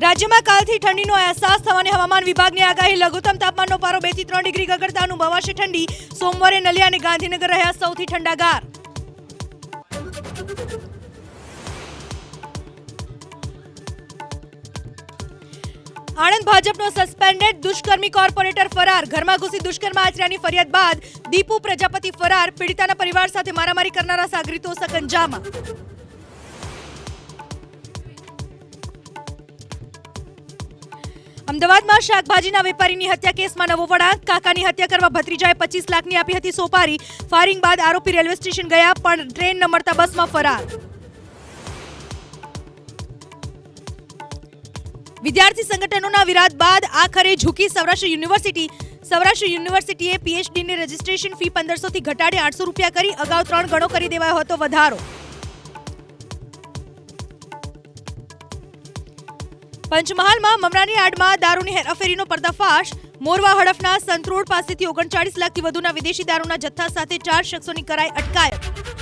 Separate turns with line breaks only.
રાજ્યમાં કાલથી ઠંડીનો અહેસાસ થવાની હવામાન વિભાગની આગાહી. લઘુત્તમ તાપમાનનો પારો 2 થી 3 ડિગ્રી ગગડતા અનુભવાશે ઠંડી. સોમવારે નલિયા અને ગાંધીનગર રહ્યા સૌથી ઠંડાગાર. આણંદ ભાજપનો સસ્પેન્ડેડ દુષ્કર્મી કોર્પોરેટર ફરાર. ઘરમાં ઘૂસી દુષ્કર્મ આચર્યાની ફરિયાદ બાદ દીપુ પ્રજાપતિ ફરાર. પીડિતાના પરિવાર સાથે મારામારી કરનારા સાગરીતો સકંજામાં. અમદાવાદમાં શાકભાજીના વેપારીની હત્યા કેસમાં નવો વળાંક. કાકાની હત્યા કરવા ભત્રીજાએ 25 લાખની આપી હતી સોપારી. ફાયરિંગ બાદ આરોપી રેલવે સ્ટેશન ગયા પણ ટ્રેન ન મળતા બસમાં ફરાર. વિદ્યાર્થી સંગઠનોના વિરાધ બાદ આખરે ઝૂકી સૌરાષ્ટ્ર યુનિવર્સિટી. સૌરાષ્ટ્ર યુનિવર્સિટીએ પીએચડીની રજિસ્ટ્રેશન ફી 1500 થી ઘટાડી 800 રૂપિયા કરી. અગાઉ 3 ગણો કરી દેવાયો હતો વધારો. પંચમહાલમાં મમરાની આડમાં દારૂની હેરાફેરીનો પર્દાફાશ. મોરવા હડફના સંતરોડ પાસેથી 39 લાખથી વધુના વિદેશી દારૂના જથ્થા સાથે 4 શખ્સોની કરાઈ અટકાયત.